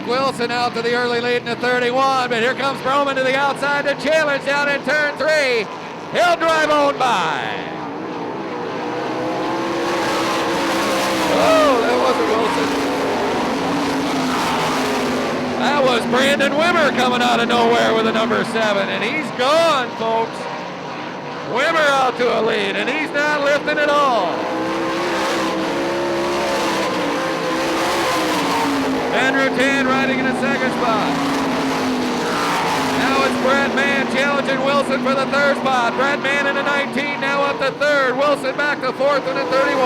Chuck Wilson out to the early lead in the 31, but here comes Broman to the outside to challenge down in turn 3. He'll drive on by. Oh, that wasn't Wilson. That was Brandon Wimmer coming out of nowhere with a number 7, and he's gone, folks. Wimmer out to a lead, and he's not lifting at all. Van Rutan riding in the second spot. Now it's Brad Mann challenging Wilson for the third spot. Brad Mann in the 19, now up to third. Wilson back to fourth in the 31.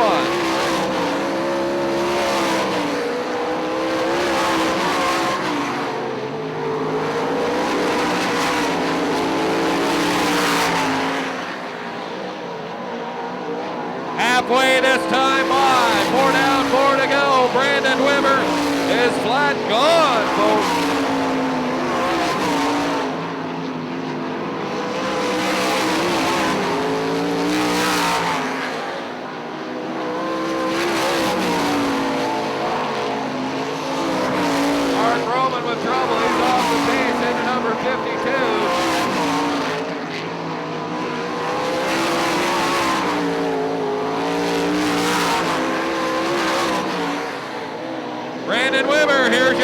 Halfway this time by. 4 down, 4 to go. Brandon Wimmer is flat gone, folks. Mark Roman with trouble. He's off the pace into number 52. Brandon Wimmer, here's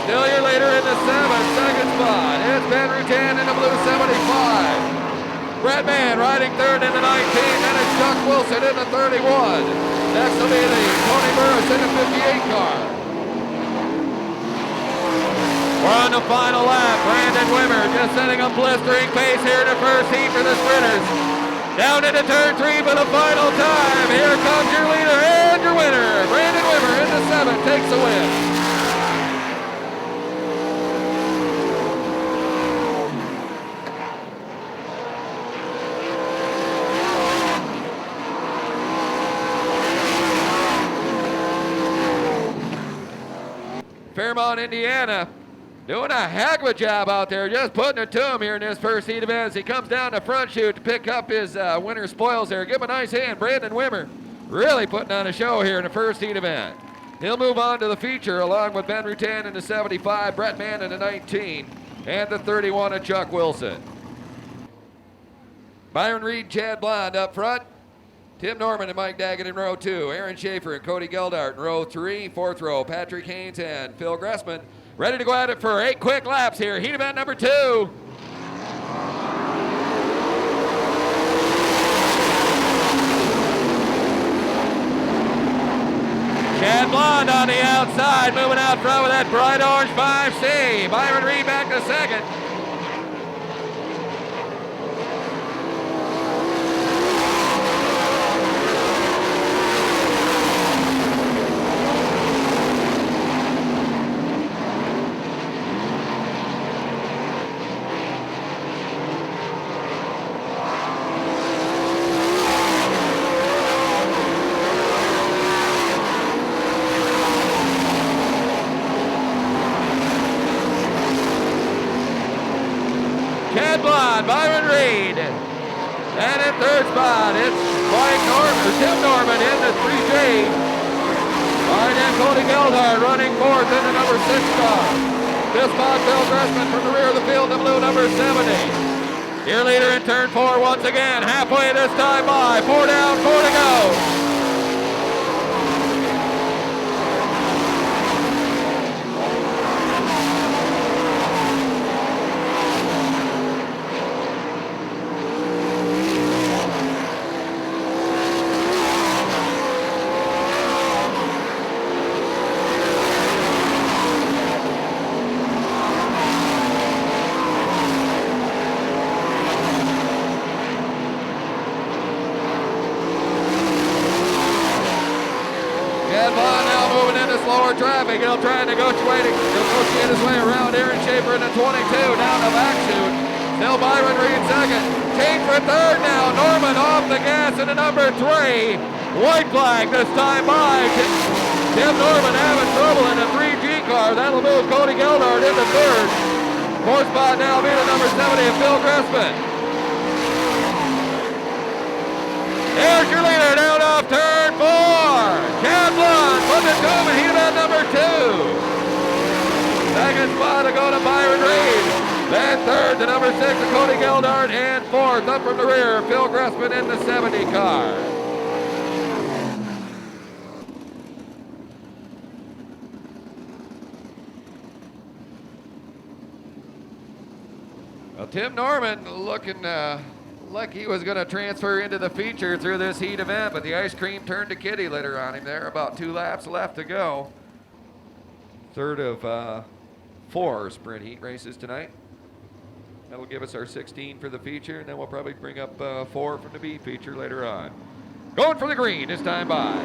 still your leader in the 2nd spot. It's Van Rutan in the blue 75. Brad Mann riding third in the 19, then it's Chuck Wilson in the 31. Next will be the Tony Burris in the 58 car. We're on the final lap. Brandon Wimmer just setting a blistering pace here in the first heat for the sprinters. Down into turn 3 for the final time. Here comes your leader and your winner. Brandon Wimmer in the 7 takes the win. Fairmont, Indiana, doing a heck of a job out there, just putting it to him here in this first heat event as he comes down the front chute to pick up his winter spoils there. Give him a nice hand. Brandon Wimmer really putting on a show here in the first heat event. He'll move on to the feature along with Van Rutan in the 75, Brett Mann in the 19, and the 31 of Chuck Wilson. Byron Reed, Chad Blond up front. Tim Norman and Mike Daggett in row 2. Aaron Schaefer and Cody Geldart in row 3. 4th row, Patrick Haynes and Phil Gressman. Ready to go at it for 8 quick laps here. Heat event number 2. Chad Blond on the outside, moving out front with that bright orange 5C. Byron Reed back to second. Byron Reed. And in third spot, it's Tim Norman in the 3J. All right, and Cody Geldart running fourth in the number 6 car. This spot, Phil Gressman from the rear of the field, the blue number 70. Your leader in turn 4 once again, halfway this time by. 4 down, 4 to go. Traffic. He'll try and negotiate his way around Aaron Schaefer in the 22 down the back chute. Still Byron Reed second. Kane for third now. Norman off the gas in the number 3. White flag this time by. Tim Norman having trouble in the 3G car. That'll move Cody Geldart into third. Fourth spot now being the number 70 of Phil Gressman. Here's your leader down off turn 4. Chad Blond putting it to him and heat event number 2. second spot to go to Byron Reed. Then third to number 6 to Cody Geldart. And fourth up from the rear, Phil Gressman in the 70 car. Well, Tim Norman looking like he was going to transfer into the feature through this heat event, but the ice cream turned to kitty litter on him there. About 2 laps left to go. Third of 4 sprint heat races tonight. That'll give us our 16 for the feature, and then we'll probably bring up 4 from the B feature later on. Going for the green this time by.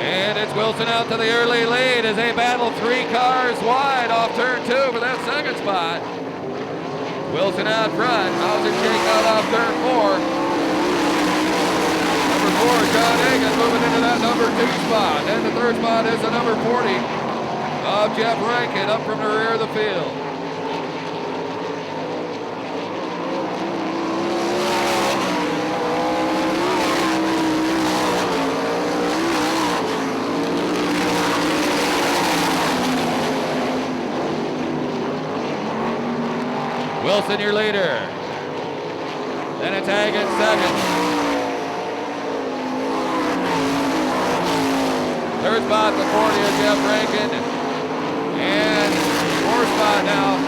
And it's Wilson out to the early lead as they battle 3 cars wide off turn 2 for that second spot. Wilson out front. Hauser shake out off turn 4. Number 4, John Hagan moving into that number 2 spot. And the third spot is the number 40 of Jeff Rankin up from the rear of the field. Wilson, your leader. Then it's Hagan second. Third spot, the 40 of Jeff Rankin. And fourth spot now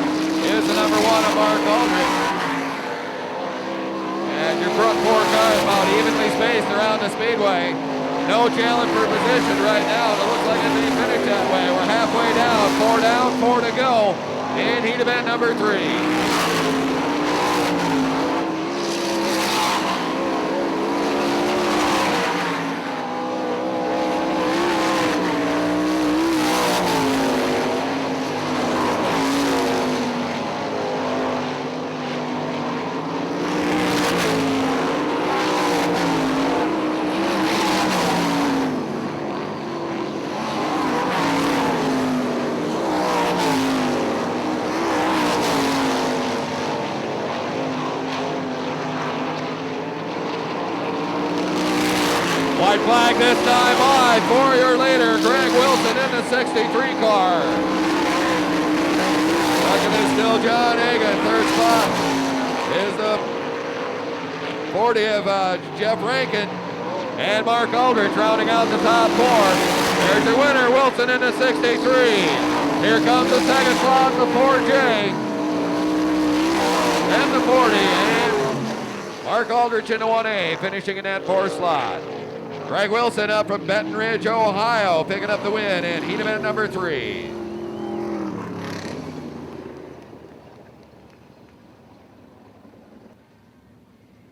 is the number 1 of Mark Aldrich. And your front 4 cars about evenly spaced around the Speedway. No challenge for position right now. It looks like it may finish that way. We're halfway down, 4 to go in heat event number 3. White flag this time by for your leader, Greg Wilson in the 63 car. Second is still John Hagan. Third spot is the 40 of Jeff Rankin. And Mark Aldrich rounding out the top 4. There's your winner, Wilson in the 63. Here comes the second slot, the 4J. And the 40. And Mark Aldrich in the 1A, finishing in that 4th slot. Greg Wilson up from Benton Ridge, Ohio, picking up the win in heat event number 3.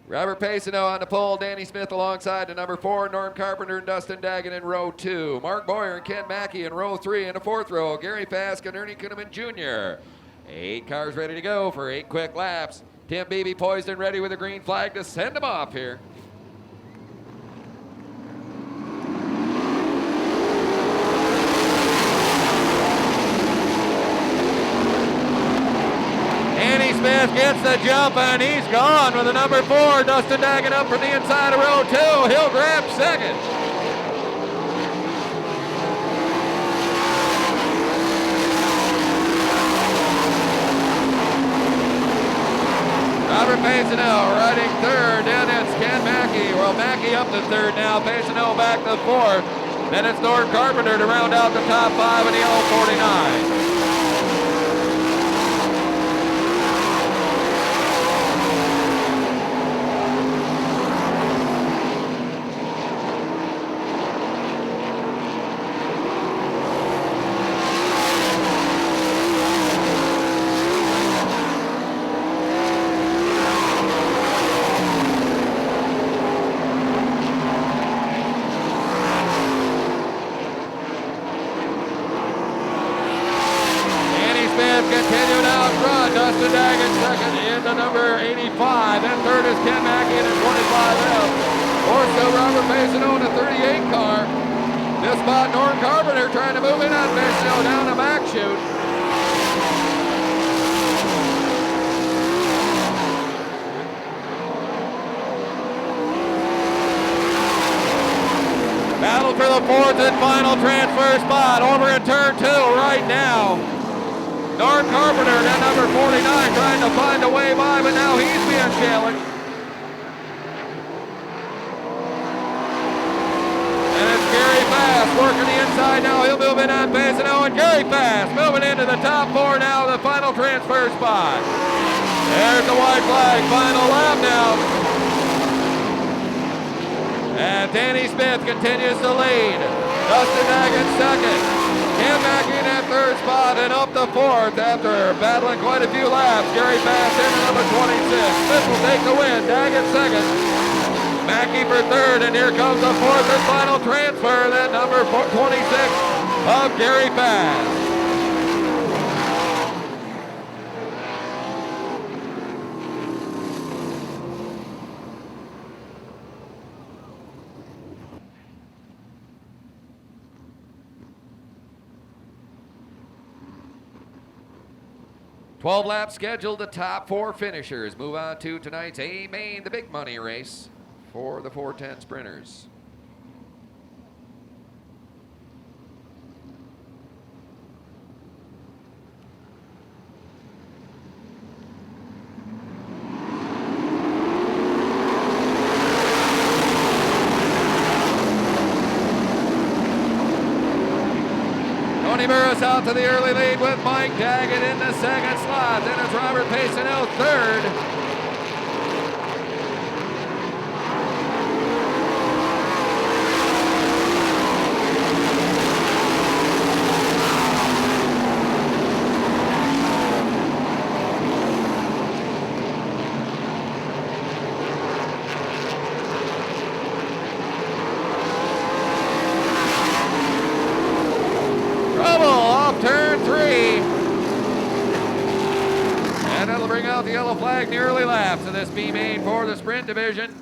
Robert Pacino on the pole, Danny Smith alongside the number 4, Norm Carpenter and Dustin Dagan in row 2. Mark Boyer and Ken Mackey in row 3. In the 4th row, Gary Fask and Ernie Kuhneman Jr. 8 cars ready to go for 8 quick laps. Tim Beebe poised and ready with a green flag to send them off here. Smith gets the jump and he's gone with the number 4. Dustin Dagan up from the inside of row 2. He'll grab second. Robert Pacino riding 3rd. Then it's Ken Mackey. Well, Mackey up to 3rd now. Pacino back to 4th. Then it's Norm Carpenter to round out the top 5 in the yellow 49. Continued out front, Dustin Dagan second in the number 85. Then third is Ken Mackey in the 25F. Fourth to Robert Pacino in the 38 car. This spot, Norm Carpenter trying to move in on Pacino down the back chute. fourth and final transfer spot over in turn 2 right now. Norm Carpenter at number 49 trying to find a way by, but now he's being challenged. And it's Gary Fast working the inside now. He'll move in on base, and now Gary Fast moving into the top 4 now, the final transfer spot. There's the white flag, final lap now. And Danny Smith continues to lead. Dustin Daggett second. Cam Mackey in that third spot and up the fourth after battling quite a few laps. Gary Fast in at number 26. Smith will take the win. Daggett second. Mackey for third, and here comes the fourth and final transfer. That number 26 of Gary Fast. Lap scheduled. The top 4 finishers move on to tonight's A main, the big money race for the 410 sprinters. Burris out to the early lead with Mike Daggett in the second slot. Then it's Robert Payson third. The yellow flag in the early laps of this B main for the sprint division.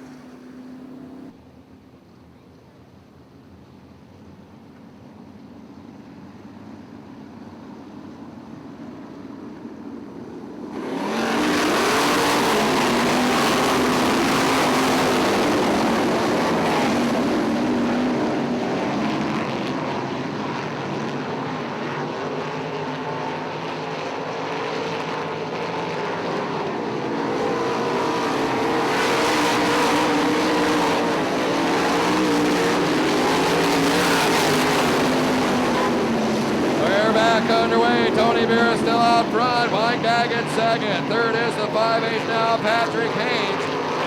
Underway, Tony Vera still out front, Mike Daggett second, third is the 5'8" now, Patrick Haynes,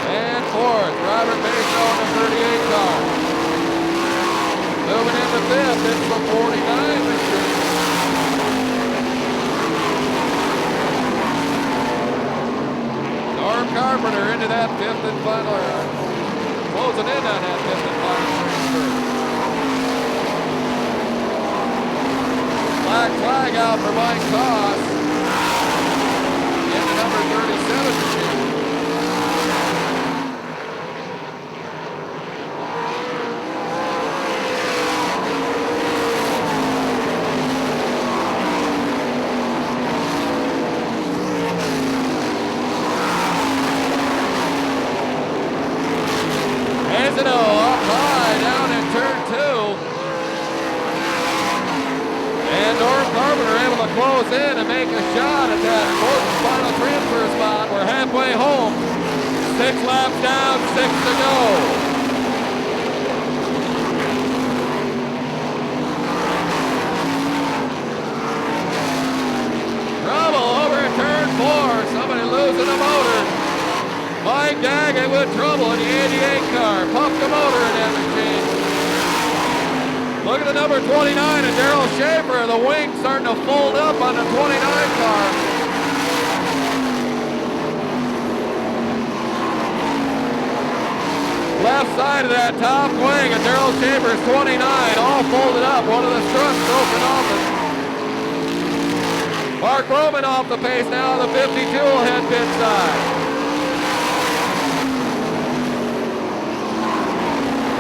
and fourth, Robert Payson on the 38 car. Moving into fifth, it's the 49 machine. Norm Carpenter into that fifth and final, closing in on that fifth and final transfer. Black flag out for Mike Koss in the number 37 machine. Ezino up high down in turn 2. And Norm Carpenter able to close in and make a shot at that fourth and final transfer spot. We're halfway home. 6 laps down, 6 to go. Trouble over at turn 4. Somebody losing a motor. Mike Daggett with trouble in the 88 car. Pumped the motor in that machine. Look at the number 29 and Daryl Schaefer. The wing starting to fold up on the 29 car. Left side of that top wing and Daryl Schaefer's 29 all folded up. One of the struts broken off it. Mark Roman off the pace now. The 52 will head pit side.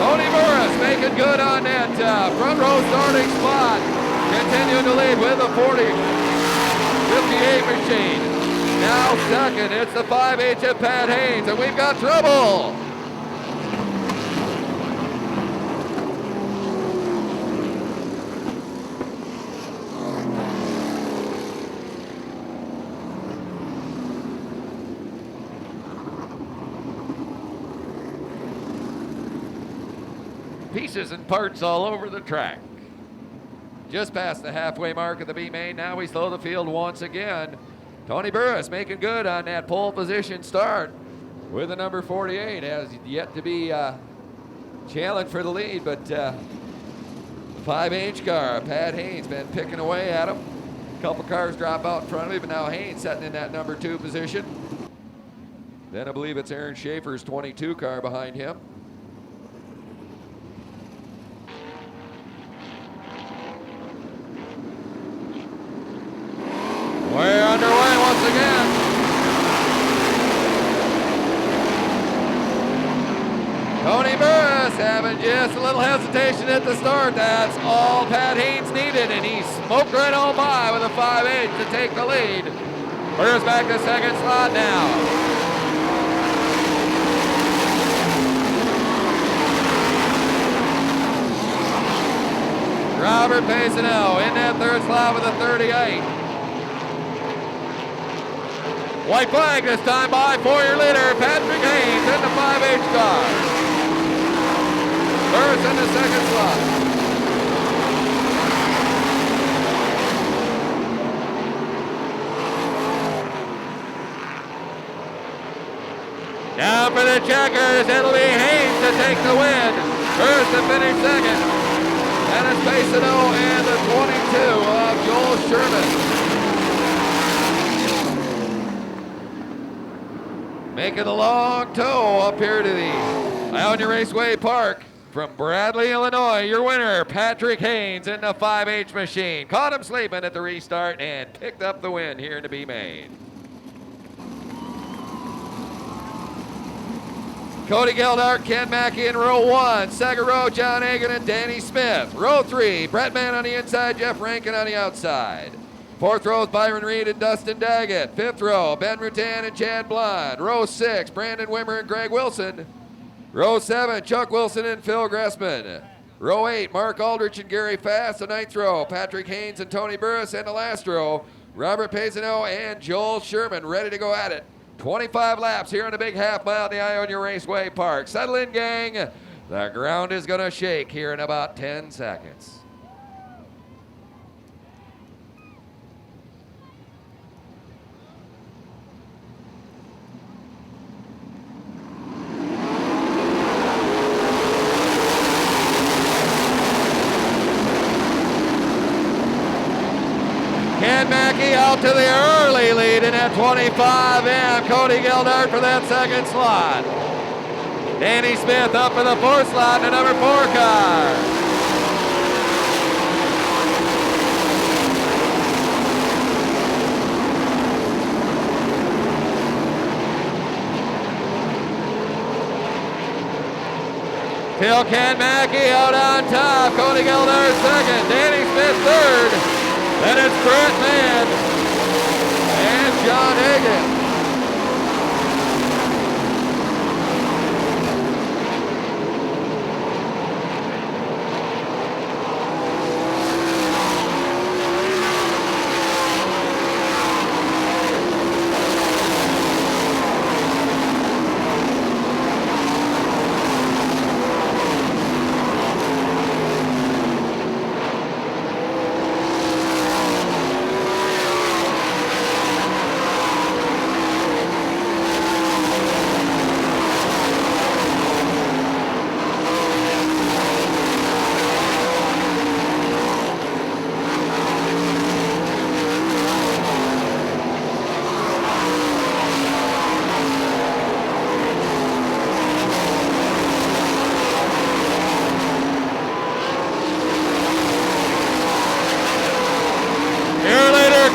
Tony Burris making good on that front row starting spot. Continuing to lead with the 58 machine. Now second, it's the 5H of Pat Haynes, and we've got trouble. pieces and parts all over the track. Just past the halfway mark of the B main. Now we slow the field once again. Tony Burris making good on that pole position start with the number 48. Has yet to be challenged for the lead, but 5H car, Pat Haynes, been picking away at him. A couple cars drop out in front of him, but now Haynes sitting in that number 2 position. Then I believe it's Aaron Schaefer's 22 car behind him. We're underway once again. Tony Burris having just a little hesitation at the start. That's all Pat Haynes needed, and he smoked right on by with a 5-8 to take the lead. Burris back to second slot now. Robert Paysanel in that third slot with a 38. White flag this time by for your leader, Patrick Haynes in the 5H car. Burris in the second slot. Down for the checkers, it'll be Haynes to take the win. Burris to finish second. And it's Paysanel and the 22 of Joel Sherman. Making a long tow up here to the Ionia Raceway Park from Bradley, Illinois. Your winner, Patrick Haynes in the 5H machine. Caught him sleeping at the restart and picked up the win here in the B main. Cody Geldart, Ken Mackey in row 1. Second row, John Hagan and Danny Smith. Row 3, Brett Mann on the inside, Jeff Rankin on the outside. Fourth row is Byron Reed and Dustin Daggett. Fifth row, Ben Rutan and Chad Blond. Row 6, Brandon Wimmer and Greg Wilson. Row 7, Chuck Wilson and Phil Gressman. Row 8, Mark Aldrich and Gary Fast. The ninth row, Patrick Haynes and Tony Burris. And the last row, Robert Paysanel and Joel Sherman ready to go at it. 25 laps here on the big half mile at the Ionia Raceway Park. Settle in, gang. The ground is going to shake here in about 10 seconds. Ken Mackey out to the early lead in that 25M. Cody Geldart for that second slot. Danny Smith up for the fourth slot in the number 4 car. Phil Ken Mackey out on top. Cody Geldart second. Danny Smith third. Then it's Brett Mann and John Hagan.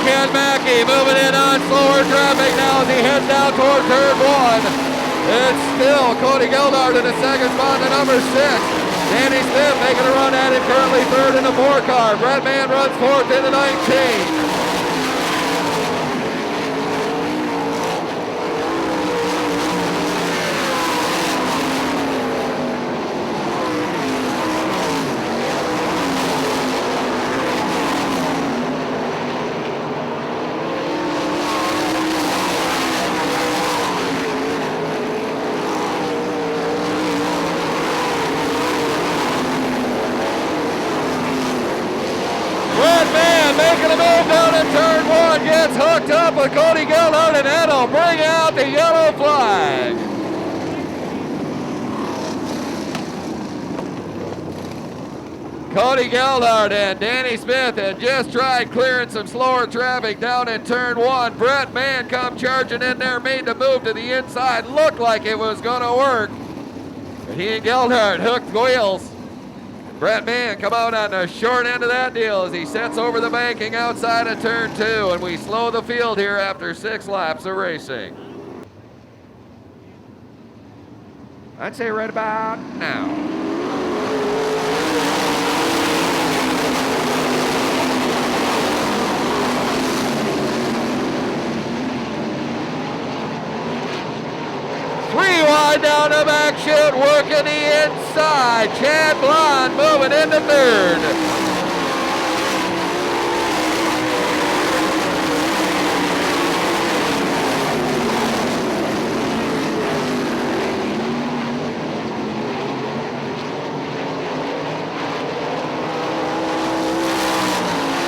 Ken Mackey moving in on slower traffic now as he heads down toward turn 1. It's still Cody Geldart in the second spot, the number 6. Danny Smith making a run at it, currently third in the 4 car. Brett Mann runs fourth in the 19. one gets hooked up with Cody Gellert, and that'll bring out the yellow flag. Cody Gellert and Danny Smith had just tried clearing some slower traffic down in turn one. Brett Mann come charging in there, made the move to the inside. Looked like it was going to work. But he and Gellert hooked wheels. Brett Mann come out on the short end of that deal as he sets over the banking outside of turn two, and we slow the field here after 6 laps of racing. I'd say right about now. Three wide down the back chute, working the inside. Chad Blond moving into third.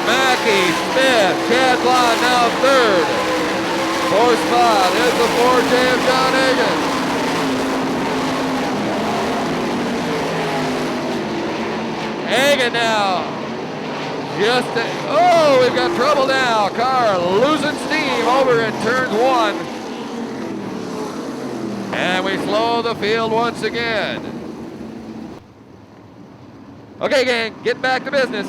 Mackey, Smith, Chad Blond now third. Fourth spot is the 4J of John Higgins. Hagen now, we've got trouble now. Car losing steam over in turn one. And we slow the field once again. Okay, gang, get back to business.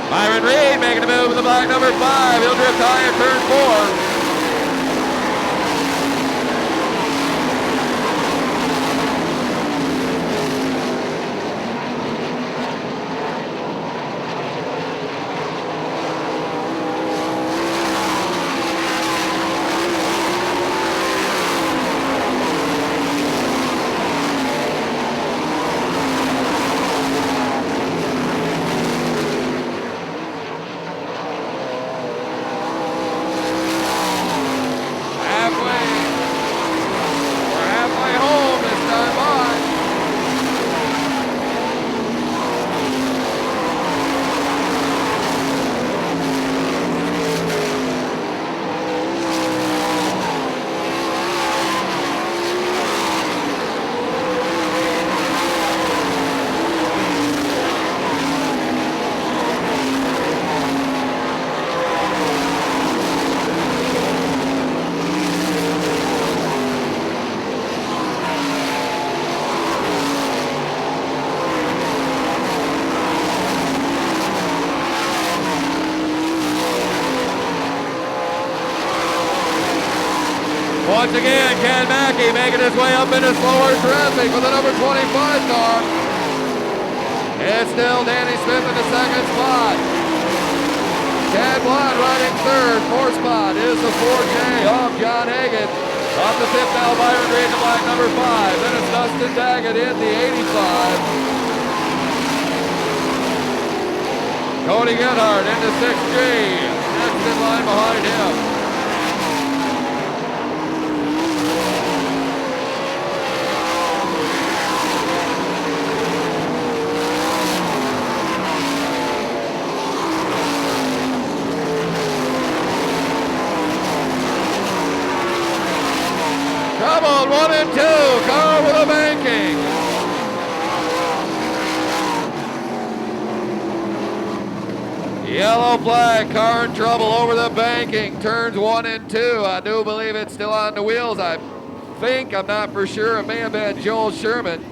Byron Reed making a move with the black number 5. He'll drift high in turn 4. Once again, Ken Mackey making his way up into slower traffic with the number 25 car. It's still Danny Smith in the second spot. Chad Blond riding third. Fourth spot is the 4J of John Hagen. Off the fifth now, Byron Reed, the black number 5. Then it's Dustin Daggett in the 85. Cody Gellert into 6G. Next in line behind him. Trouble, 1 and 2, car with a banking. Yellow flag, car in trouble over the banking, turns 1 and 2. I do believe it's still on the wheels. I think, I'm not for sure, it may have been Joel Sherman.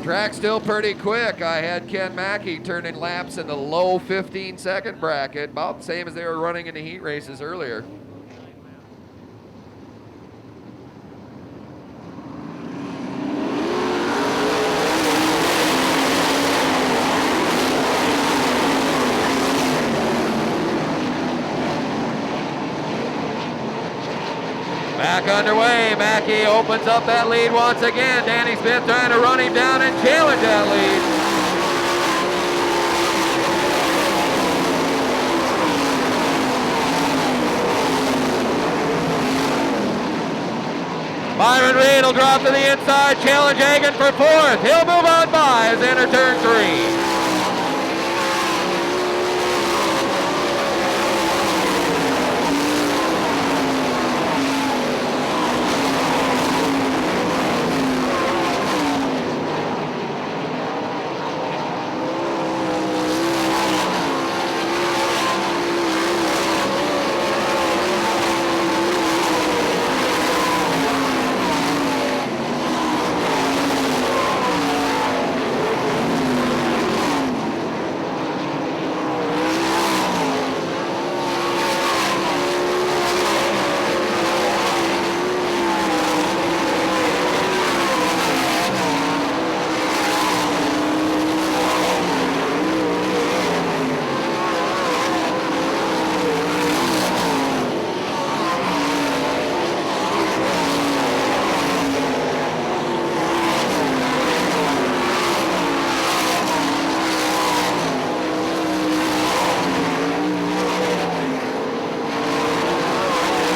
Track's still pretty quick. I had Ken Mackey turning laps in the low 15-second bracket, about the same as they were running in the heat races earlier. Back Back underway. Mackey opens up that lead once again. Danny Smith trying to run him down and challenge that lead. Byron Reed will drop to the inside, challenge Hagan for fourth. He'll move on by as they enter turn 3.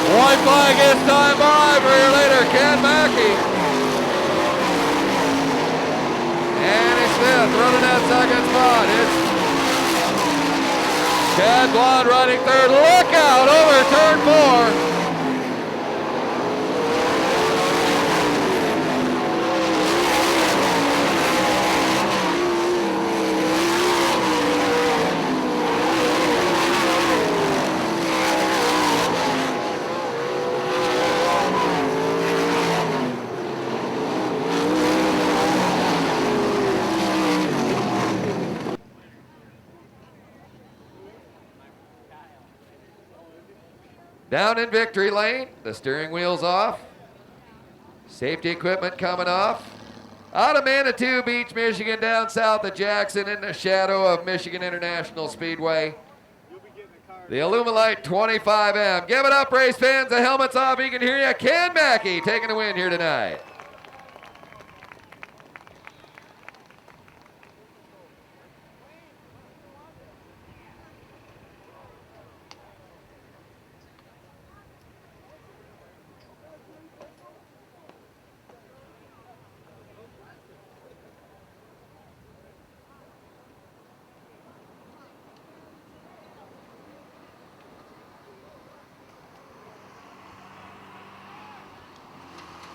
White flag this time by rear leader Ken Mackey. Danny Smith running that second spot. It's Chad Blond running third. Look out over turn 4. Down in victory lane, the steering wheel's off. Safety equipment coming off. Out of Manitou Beach, Michigan, down south of Jackson in the shadow of Michigan International Speedway. The Illuminite 25M. Give it up, race fans. The helmet's off. He can hear you. Ken Mackey taking the win here tonight.